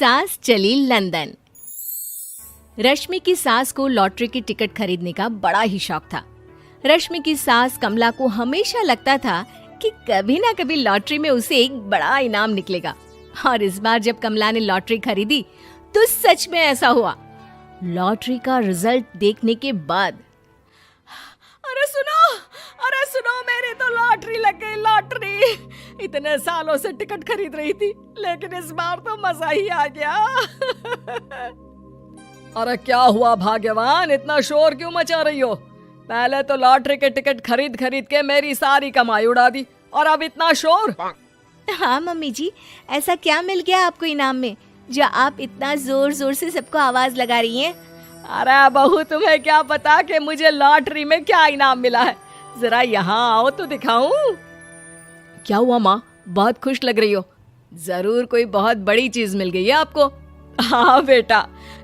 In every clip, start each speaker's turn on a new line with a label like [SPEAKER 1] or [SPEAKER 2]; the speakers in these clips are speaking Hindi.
[SPEAKER 1] सास चली लंदन। रश्मि की सास को लॉटरी की टिकट खरीदने का बड़ा ही शौक था। रश्मि की सास कमला को हमेशा लगता था कि कभी ना कभी लॉटरी में उसे एक बड़ा इनाम निकलेगा। और इस बार जब कमला ने लॉटरी खरीदी तो सच में ऐसा हुआ। लॉटरी का रिजल्ट देखने के बाद अरे सुनो मेरी तो लॉटरी लग गई, लॉटरी। इतने सालों से टिकट खरीद रही थी लेकिन इस बार तो मजा ही आ गया।
[SPEAKER 2] अरे क्या हुआ भाग्यवान, इतना शोर क्यों मचा रही हो? पहले तो लॉटरी के टिकट खरीद खरीद के मेरी सारी कमाई उड़ा दी और अब इतना शोर।
[SPEAKER 1] हाँ मम्मी जी, ऐसा क्या मिल गया आपको इनाम में जो आप इतना जोर जोर से सबको आवाज लगा रही हैं?
[SPEAKER 2] अरे बहू, तुम्हें क्या पता कि मुझे लॉटरी में क्या इनाम मिला है। जरा यहाँ आओ तो दिखाऊं। क्या हुआ माँ, बहुत खुश लग रही हो? जरूर कोई बहुत बड़ी चीज मिल गई है आपको। हाँ बेटा,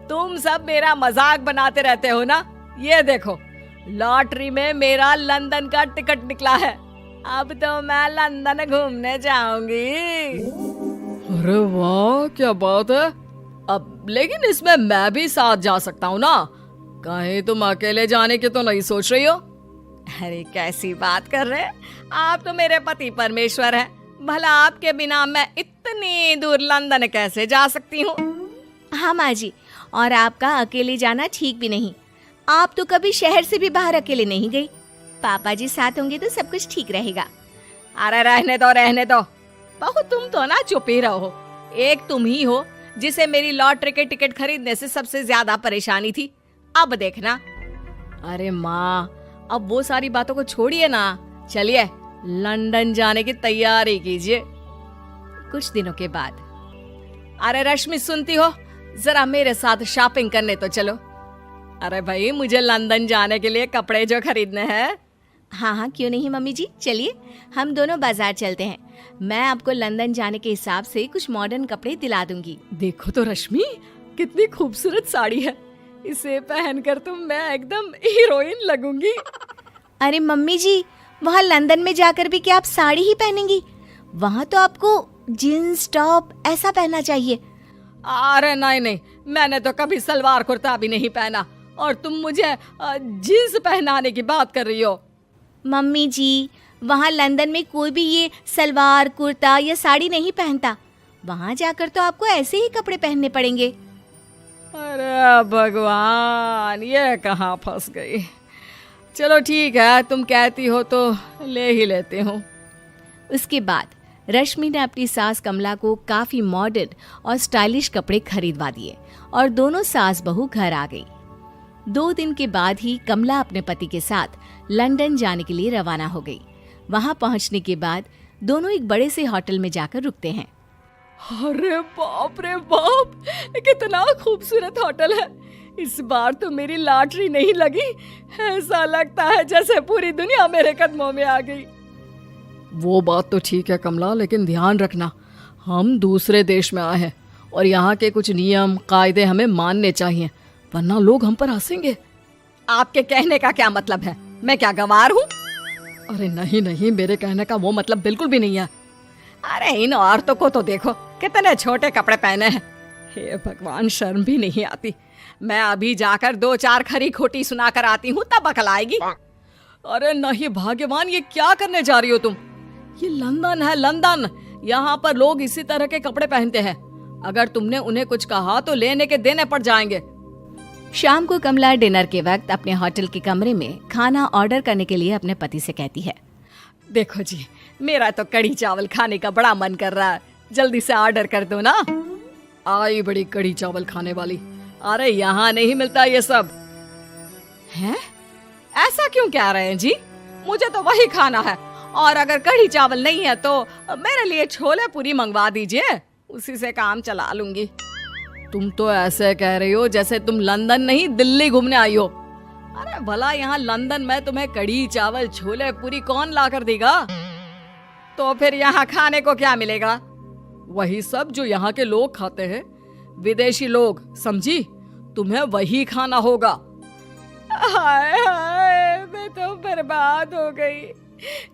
[SPEAKER 2] तुम सब मेरा मजाक बनाते रहते हो ना। ये देखो, लॉटरी में मेरा लंदन का टिकट निकला है। अब तो मैं लंदन घूमने जाऊंगी। अरे वाह, क्या बात है। अब लेकिन इसमें मैं भी साथ जा सकता हूँ ना? कहीं तुम अकेले जाने की तो नहीं सोच रही हो? अरे कैसी बात कर रहे हैं आप, तो मेरे पति परमेश्वर हैं। भला आपके बिना मैं इतनी दूर लंदन कैसे जा सकती हूँ?
[SPEAKER 1] हाँ माँ जी, और आपका अकेले जाना ठीक भी नहीं। आप तो कभी शहर से भी बाहर अकेले नहीं गई। पापा जी साथ होंगे तो सब कुछ ठीक रहेगा।
[SPEAKER 2] अरे रहने दो बहू, तुम तो ना चुप ही रहो। एक तुम ही हो जिसे मेरी लॉटरी के टिकट खरीदने से सबसे ज्यादा परेशानी थी। अब देखना। अरे माँ, अब वो सारी बातों को छोड़िए ना, चलिए लंदन जाने की तैयारी कीजिए। कुछ दिनों के बाद, अरे रश्मि सुनती हो, जरा मेरे साथ शॉपिंग करने तो चलो। अरे भाई, मुझे लंदन जाने के लिए कपड़े जो खरीदने हैं।
[SPEAKER 1] हाँ हाँ, क्यों नहीं मम्मी जी, चलिए हम दोनों बाजार चलते हैं। मैं आपको लंदन जाने के हिसाब से कुछ मॉडर्न कपड़े दिला दूंगी।
[SPEAKER 2] देखो तो रश्मि, कितनी खूबसूरत साड़ी है। इसे पहनकर तो मैं एकदम हीरोइन लगूंगी।
[SPEAKER 1] अरे मम्मी जी, वहाँ लंदन में जाकर भी क्या आप साड़ी ही पहनेंगी? वहाँ तो आपको जीन्स टॉप ऐसा पहनना चाहिए।
[SPEAKER 2] अरे नहीं, मैंने तो कभी सलवार कुर्ता भी नहीं पहना और तुम मुझे जीन्स पहनाने की बात कर रही हो।
[SPEAKER 1] मम्मी जी, वहाँ लंदन में कोई भी ये सलवार कुर्ता या साड़ी नहीं पहनता। वहाँ जाकर तो आपको ऐसे ही कपड़े पहनने पड़ेंगे।
[SPEAKER 2] अरे भगवान, ये कहाँ फंस गई। चलो ठीक है, तुम कहती हो तो ले ही लेती हूँ।
[SPEAKER 1] उसके बाद रश्मि ने अपनी सास कमला को काफी मॉडर्न और स्टाइलिश कपड़े खरीदवा दिए और दोनों सास बहू घर आ गई। 2 दिन के बाद ही कमला अपने पति के साथ लंदन जाने के लिए रवाना हो गई। वहां पहुंचने के बाद दोनों एक बड़े से होटल में जाकर रुकते हैं।
[SPEAKER 2] अरे बाप रे बाप, कितना खूबसूरत होटल है। इस बार तो मेरी लॉटरी नहीं लगी। ऐसा लगता है जैसे पूरी दुनिया मेरे कदमों में आ गई। वो बात तो ठीक है कमला, लेकिन ध्यान रखना, हम दूसरे देश में आए हैं और यहाँ के कुछ नियम कायदे हमें मानने चाहिए, वरना लोग हम पर हंसेंगे। आपके कहने का क्या मतलब है? मैं क्या गंवार हूँ? अरे नहीं, मेरे कहने का वो मतलब बिल्कुल भी नहीं है। अरे इन औरतों को तो देखो, कितने छोटे कपड़े पहने हैं। हे भगवान, शर्म भी नहीं आती। मैं अभी जाकर 2-4 खरी खोटी सुना कर आती हूँ, तब अकल आएगी। अरे नहीं भाग्यवान, ये क्या करने जा रही हो तुम? ये लंदन है, लंदन। यहाँ पर लोग इसी तरह के कपड़े पहनते हैं। अगर तुमने उन्हें कुछ कहा तो लेने के देने पड़ जाएंगे।
[SPEAKER 1] शाम को कमला डिनर के वक्त अपने होटल के कमरे में खाना ऑर्डर करने के लिए अपने पति से कहती है।
[SPEAKER 2] देखो जी, मेरा तो कढ़ी चावल खाने का बड़ा मन कर रहा है, जल्दी से ऑर्डर कर दो ना। आई बड़ी कढ़ी चावल खाने वाली। अरे यहाँ नहीं मिलता ये सब। हैं? ऐसा क्यों कह रहे हैं जी? मुझे तो वही खाना है, और अगर कढ़ी चावल नहीं है तो मेरे लिए छोले पूरी मंगवा दीजिए, उसी से काम चला लूंगी। तुम तो ऐसे कह रही हो जैसे तुम लंदन नहीं दिल्ली घूमने आई हो। अरे भला यहाँ लंदन में तुम्हें कढ़ी चावल छोले पूरी कौन ला कर देगा? तो फिर यहाँ खाने को क्या मिलेगा? वही सब जो यहाँ के लोग खाते हैं, विदेशी लोग, समझी? तुम्हें वही खाना होगा। हाय हाय, मैं तो बर्बाद हो गई।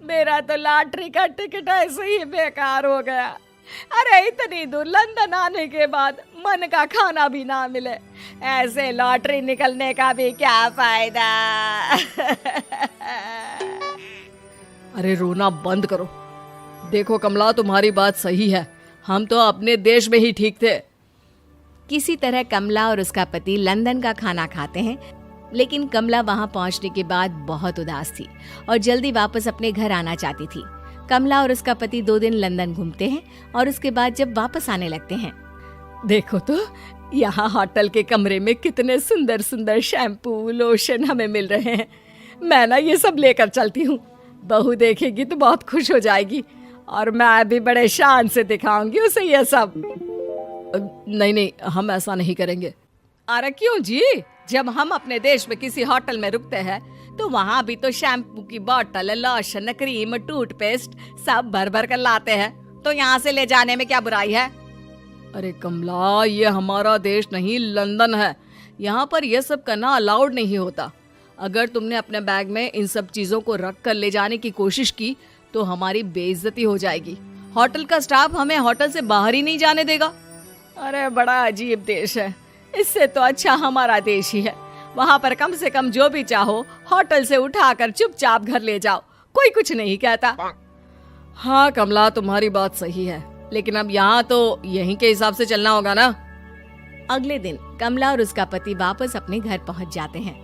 [SPEAKER 2] मेरा तो लॉटरी का टिकट ऐसे ही बेकार हो गया। अरे इतनी दूर लंदन आने के बाद मन का खाना भी ना मिले, ऐसे लॉटरी निकलने का भी क्या फायदा। अरे रोना बंद करो। देखो कमला, तुम्हारी बात सही है, हम तो अपने देश में ही ठीक थे।
[SPEAKER 1] किसी तरह कमला और उसका पति लंदन का खाना खाते हैं, लेकिन कमला वहां पहुंचने के बाद बहुत उदास थी और जल्दी वापस अपने घर आना चाहती थी। कमला और उसका पति 2 दिन लंदन घूमते हैं और उसके बाद जब वापस आने लगते हैं,
[SPEAKER 2] देखो तो यहाँ होटल के कमरे में कितने सुंदर सुंदर शैम्पू लोशन हमें मिल रहे हैं। मैं ना ये सब लेकर चलती हूँ, बहू देखेगी तो बहुत खुश हो जाएगी और मैं भी बड़े शान से दिखाऊंगी उसे ये सब। नहीं नहीं, हम ऐसा नहीं करेंगे। अरे क्यों जी, जब हम अपने देश में किसी होटल में रुकते हैं तो वहाँ भी तो शैम्पू की बोतल, लोशन, क्रीम, टूथपेस्ट सब भर भर कर लाते हैं, तो यहाँ से ले जाने में क्या बुराई है। अरे कमला, ये हमारा देश नहीं लंदन है, यहाँ पर यह सब करना अलाउड नहीं होता। अगर तुमने अपने बैग में इन सब चीजों को रख कर ले जाने की कोशिश की तो हमारी बेइज्जती हो जाएगी। होटल का स्टाफ हमें होटल से बाहर ही नहीं जाने देगा। अरे बड़ा अजीब देश है, इससे तो अच्छा हमारा देश ही है। वहाँ पर कम से कम जो भी चाहो होटल से उठाकर चुपचाप घर ले जाओ, कोई कुछ नहीं कहता। हाँ कमला, तुम्हारी बात सही है, लेकिन अब यहाँ तो यहीं के हिसाब से चलना होगा ना।
[SPEAKER 1] अगले दिन कमला और उसका पति वापस अपने घर पहुंच जाते हैं।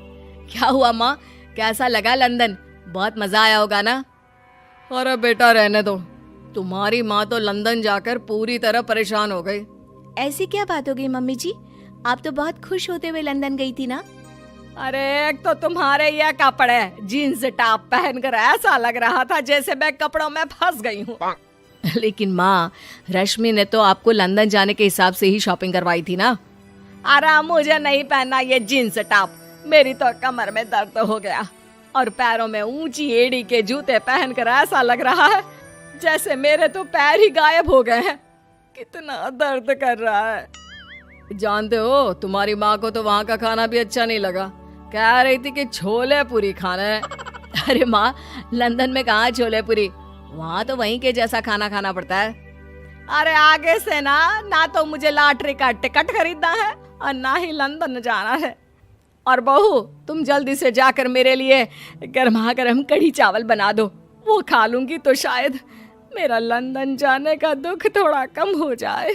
[SPEAKER 1] क्या हुआ माँ, कैसा लगा लंदन? बहुत मजा आया होगा ना?
[SPEAKER 2] अरे बेटा रहने दो, तुम्हारी माँ तो लंदन जाकर पूरी तरह परेशान हो गई।
[SPEAKER 1] ऐसी क्या बात हो गई मम्मी जी? आप तो बहुत खुश होते हुए लंदन गई थी ना?
[SPEAKER 2] अरे एक तो तुम्हारे ये कपड़े, जीन्स टॉप पहनकर ऐसा लग रहा था जैसे मैं कपड़ों में फंस गई हूँ।
[SPEAKER 1] लेकिन माँ, रश्मि ने तो आपको लंदन जाने के हिसाब से ही शॉपिंग करवाई थी ना?
[SPEAKER 2] अरे मुझे नहीं पहनना ये जीन्स टॉप, मेरी तो कमर में दर्द हो गया और पैरों में ऊंची एड़ी के जूते पहनकर ऐसा लग रहा है जैसे मेरे तो पैर ही गायब हो गए हैं। कितना दर्द कर रहा है। जानते हो, तुम्हारी माँ को तो वहाँ का खाना भी अच्छा नहीं लगा, कह रही थी कि छोले पूरी खाना है।
[SPEAKER 1] अरे माँ, लंदन में कहाँ छोले पूरी, वहाँ तो वहीं के जैसा खाना खाना पड़ता है।
[SPEAKER 2] अरे आगे से ना तो मुझे लॉटरी का टिकट खरीदना है और ना ही लंदन जाना है। और बहू, तुम जल्दी से जाकर मेरे लिए गर्मा गर्म कढ़ी चावल बना दो, वो खा लूंगी तो शायद मेरा लंदन जाने का दुख थोड़ा कम हो जाए।